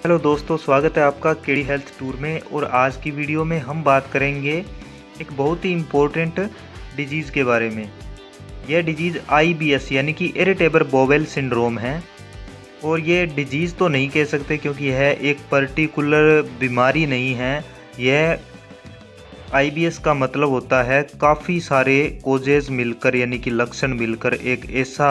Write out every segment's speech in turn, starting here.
Hello दोस्तों, स्वागत है आपका केडी हेल्थ टूर में। और आज की वीडियो में हम बात करेंगे एक बहुत ही इम्पोर्टेंट डिजीज़ के बारे में। यह डिजीज़ IBS यानी कि इरिटेबल बोवेल सिंड्रोम है। और ये डिजीज़ तो नहीं कह सकते क्योंकि यह एक पर्टिकुलर बीमारी नहीं है। यह IBS का मतलब होता है काफ़ी सारे कोजेज़ मिलकर यानी कि लक्षण मिलकर एक ऐसा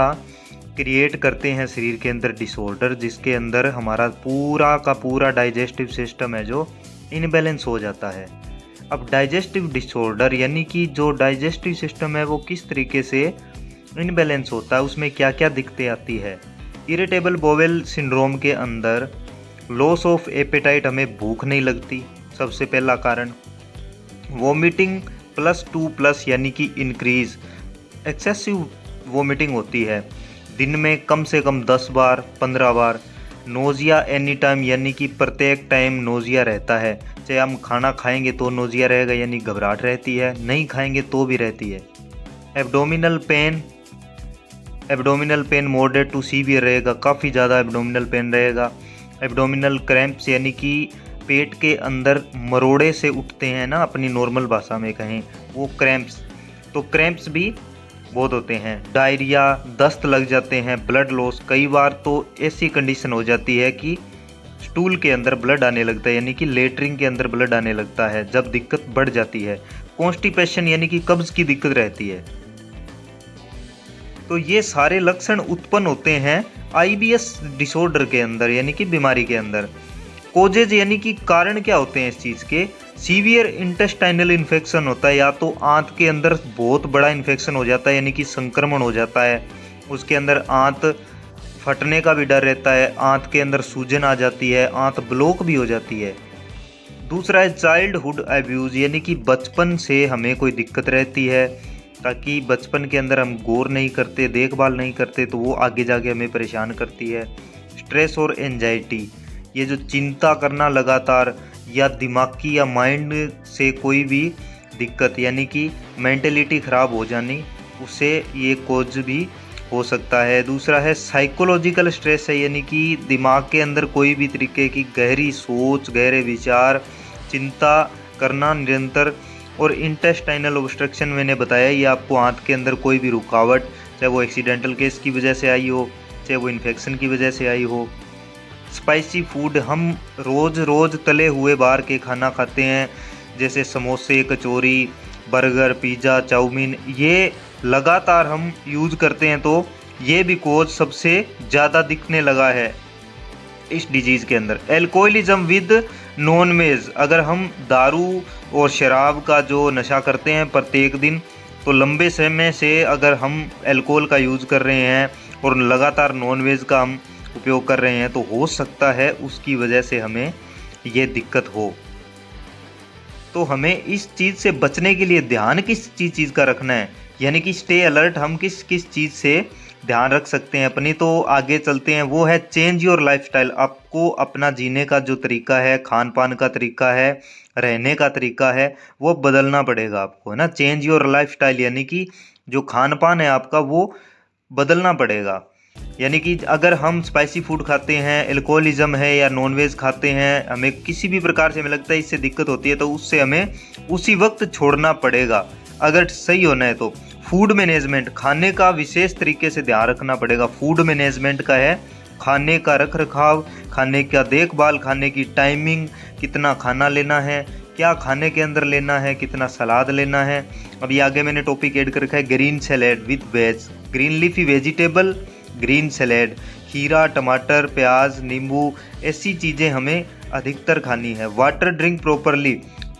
क्रिएट करते हैं शरीर के अंदर डिसऑर्डर, जिसके अंदर हमारा पूरा का पूरा डाइजेस्टिव सिस्टम है जो इनबैलेंस हो जाता है। अब डाइजेस्टिव डिसऑर्डर यानी कि जो डाइजेस्टिव सिस्टम है वो किस तरीके से इनबैलेंस होता है, उसमें क्या क्या दिक्कतें आती है। इरिटेबल बोवेल सिंड्रोम के अंदर लॉस ऑफ एपेटाइट, हमें भूख नहीं लगती सबसे पहला कारण। वोमिटिंग +2+ यानी कि इंक्रीज, एक्सेसिव वोमिटिंग होती है दिन में कम से कम 10 बार 15 बार। नोजिया एनी टाइम यानी कि प्रत्येक टाइम नोजिया रहता है, चाहे हम खाना खाएंगे तो नोजिया रहेगा यानी घबराहट रहती है, नहीं खाएंगे तो भी रहती है। Abdominal pain moderate to severe रहेगा, काफ़ी ज़्यादा एब्डोमिनल पेन रहेगा। एब्डोमिनल क्रैम्प्स यानी कि पेट के अंदर मरोड़े से उठते हैं ना, अपनी नॉर्मल भाषा में कहें वो क्रैम्प्स, तो क्रैम्प्स भी बहुत होते हैं। डायरिया, दस्त लग जाते हैं, ब्लड लॉस, कई बार तो ऐसी कंडीशन हो जाती है कि स्टूल के अंदर ब्लड आने लगता है यानी कि लेटरिन के अंदर ब्लड आने लगता है जब दिक्कत बढ़ जाती है। कॉन्स्टिपेशन यानी कि कब्ज की दिक्कत रहती है। तो ये सारे लक्षण उत्पन्न होते हैं IBS डिसऑर्डर के अंदर यानी कि बीमारी के अंदर। कोजेज यानी कि कारण क्या होते हैं इस चीज़ के। सीवियर इंटेस्टाइनल इन्फेक्शन होता है, या तो आंत के अंदर बहुत बड़ा इन्फेक्शन हो जाता है यानी कि संक्रमण हो जाता है, उसके अंदर आंत फटने का भी डर रहता है, आंत के अंदर सूजन आ जाती है, आंत ब्लॉक भी हो जाती है। दूसरा है चाइल्डहुड अब्यूज़ यानी कि बचपन से हमें कोई दिक्कत रहती है, ताकि बचपन के अंदर हम गौर नहीं करते, देखभाल नहीं करते, तो वो आगे जाके हमें परेशान करती है। स्ट्रेस और एंजाइटी, ये जो चिंता करना लगातार, या दिमागी या माइंड से कोई भी दिक्कत यानी कि मेंटलिटी ख़राब हो जानी, उससे ये कोज भी हो सकता है। दूसरा है साइकोलॉजिकल स्ट्रेस है, यानी कि दिमाग के अंदर कोई भी तरीके की गहरी सोच, गहरे विचार, चिंता करना निरंतर। और इंटेस्टाइनल ऑब्स्ट्रक्शन मैंने बताया, ये आपको आंत के अंदर कोई भी रुकावट, चाहे वो एक्सीडेंटल केस की वजह से आई हो, चाहे वो इन्फेक्शन की वजह से आई हो। स्पाइसी फूड, हम रोज़ तले हुए बाहर के खाना खाते हैं, जैसे समोसे, कचौरी, बर्गर, पिज़्ज़ा, चाउमीन, ये लगातार हम यूज़ करते हैं, तो ये भी कोज सबसे ज़्यादा दिखने लगा है इस डिजीज़ के अंदर। एल्कोहलिज्म विद नॉन वेज, अगर हम दारू और शराब का जो नशा करते हैं प्रत्येक दिन, तो लंबे समय से अगर हम अल्कोहल का यूज़ कर रहे हैं और लगातार नॉन वेज का हम उपयोग कर रहे हैं, तो हो सकता है उसकी वजह से हमें ये दिक्कत हो। तो हमें इस चीज़ से बचने के लिए ध्यान किस चीज़ का रखना है, यानी कि स्टे अलर्ट, हम किस चीज़ से ध्यान रख सकते हैं अपनी, तो आगे चलते हैं। वो है चेंज योर लाइफस्टाइल। आपको अपना जीने का जो तरीका है, खान पान का तरीका है, रहने का तरीका है, वो बदलना पड़ेगा आपको, है ना। चेंज योर लाइफस्टाइल यानी कि जो खान पान है आपका वो बदलना पड़ेगा। यानी कि अगर हम स्पाइसी फूड खाते हैं, एल्कोहलिज्म है, या नॉनवेज खाते हैं, हमें किसी भी प्रकार से हमें लगता है इससे दिक्कत होती है, तो उससे हमें उसी वक्त छोड़ना पड़ेगा अगर सही होना है तो। फूड मैनेजमेंट, खाने का विशेष तरीके से ध्यान रखना पड़ेगा। फूड मैनेजमेंट का है खाने का रख रखाव, खाने का देखभाल, खाने की टाइमिंग, कितना खाना लेना है, क्या खाने के अंदर लेना है, कितना सलाद लेना है। अभी आगे मैंने टॉपिक ऐड कर रखा है green salad with veg, green leafy vegetable green salad, खीरा, टमाटर, प्याज, नींबू, ऐसी चीज़ें हमें अधिकतर खानी है। वाटर ड्रिंक प्रॉपरली,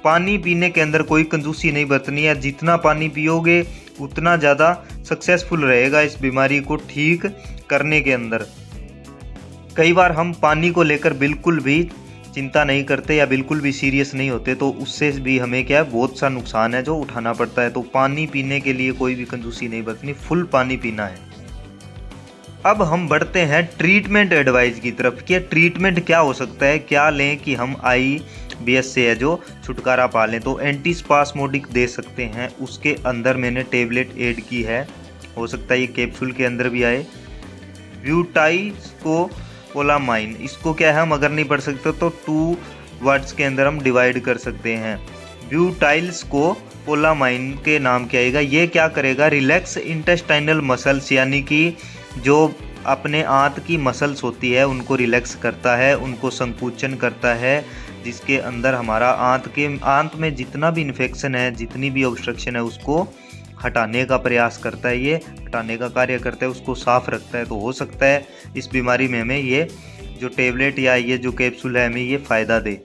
पानी पीने के अंदर कोई कंजूसी नहीं बरतनी है, जितना पानी पियोगे उतना ज़्यादा सक्सेसफुल रहेगा इस बीमारी को ठीक करने के अंदर। कई बार हम पानी को लेकर बिल्कुल भी चिंता नहीं करते या बिल्कुल भी सीरियस नहीं होते, तो उससे भी हमें क्या है, बहुत सा नुकसान है जो उठाना पड़ता है। तो पानी पीने के लिए कोई भी कंजूसी नहीं बरतनी, फुल पानी पीना है। अब हम बढ़ते हैं ट्रीटमेंट एडवाइस की तरफ कि ट्रीटमेंट क्या हो सकता है, क्या लें कि हम IBS से है जो छुटकारा पा लें। तो एंटीस्पास्मोडिक दे सकते हैं, उसके अंदर मैंने टेबलेट ऐड की है, हो सकता है ये कैप्सूल के अंदर भी आए। ब्यूटाइज को पोलामाइन। इसको क्या है, हम अगर नहीं पढ़ सकते तो 2 वर्ड्स के अंदर हम डिवाइड कर सकते हैं। ब्यूटाइल्स को पोलामाइन के नाम किया जाएगा। ये क्या करेगा, रिलैक्स इंटेस्टाइनल मसल्स यानी कि जो अपने आंत की मसल्स होती है उनको रिलैक्स करता है, उनको संकुचन करता है, जिसके अंदर हमारा आंत में जितना भी इन्फेक्शन है, जितनी भी ऑब्स्ट्रक्शन है उसको हटाने का प्रयास करता है, ये हटाने का कार्य करता है, उसको साफ रखता है। तो हो सकता है इस बीमारी में हमें ये जो टेबलेट या ये जो कैप्सूल है हमें ये फ़ायदा दे।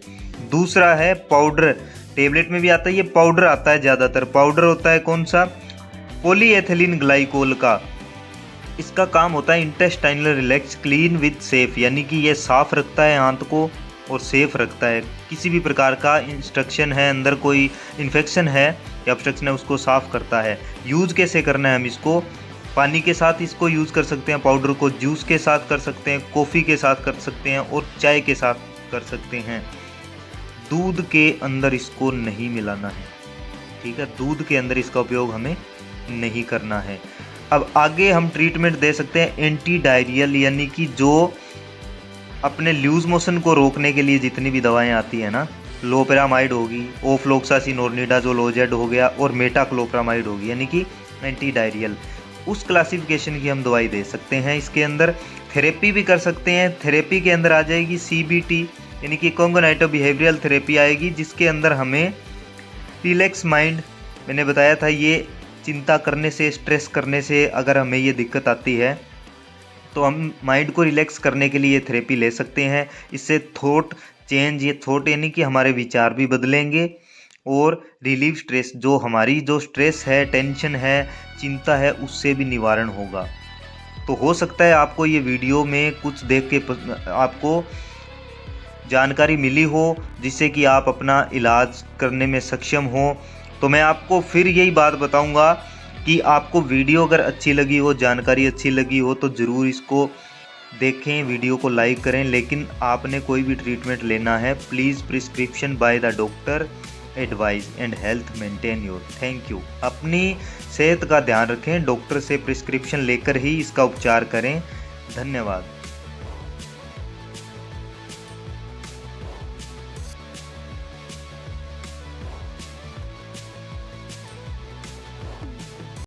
दूसरा है पाउडर। टेबलेट में भी आता है, ये पाउडर आता है ज़्यादातर। पाउडर होता है कौन सा, पॉलीएथिलीन ग्लाइकोल का। इसका काम होता है intestinal relax clean with safe, यानी कि ये साफ रखता है आंत को और सेफ रखता है। किसी भी प्रकार का इंस्ट्रक्शन है, अंदर कोई इन्फेक्शन है या ऑब्स्ट्रक्शन है, उसको साफ करता है। यूज़ कैसे करना है, हम इसको पानी के साथ इसको यूज़ कर सकते हैं, पाउडर को जूस के साथ कर सकते हैं, कॉफ़ी के साथ कर सकते हैं और चाय के साथ कर सकते हैं। दूध के अंदर इसको नहीं मिलाना है, ठीक है, दूध के अंदर इसका उपयोग हमें नहीं करना है। अब आगे हम ट्रीटमेंट दे सकते हैं एंटी डायरियल, यानी कि जो अपने लूज मोशन को रोकने के लिए जितनी भी दवाएं आती हैं ना, लोपेरामाइड होगी, ओफ्लोक्सासिन ओजेड हो गया और मेटाक्लोप्रामाइड होगी, यानी कि एंटी डायरियल, उस क्लासिफिकेशन की हम दवाई दे सकते हैं। इसके अंदर थेरेपी भी कर सकते हैं। थेरेपी के अंदर आ जाएगी CBT यानी कि कॉग्निटिव बिहेवियरल थेरेपी आएगी, जिसके अंदर हमें रिलैक्स माइंड, मैंने बताया था ये चिंता करने से, स्ट्रेस करने से अगर हमें ये दिक्कत आती है तो हम माइंड को रिलैक्स करने के लिए थेरेपी ले सकते हैं। इससे थॉट चेंज, ये थॉट यानी कि हमारे विचार भी बदलेंगे और रिलीव स्ट्रेस, जो हमारी जो स्ट्रेस है, टेंशन है, चिंता है, उससे भी निवारण होगा। तो हो सकता है आपको ये वीडियो में कुछ देख के आपको जानकारी मिली हो जिससे कि आप अपना इलाज करने में सक्षम हो। तो मैं आपको फिर यही बात बताऊंगा कि आपको वीडियो अगर अच्छी लगी हो, जानकारी अच्छी लगी हो तो ज़रूर इसको देखें, वीडियो को लाइक करें। लेकिन आपने कोई भी ट्रीटमेंट लेना है, please prescription by the doctor advice and health maintain your. Thank you. अपनी सेहत का ध्यान रखें, डॉक्टर से प्रिस्क्रिप्शन लेकर ही इसका उपचार करें। धन्यवाद।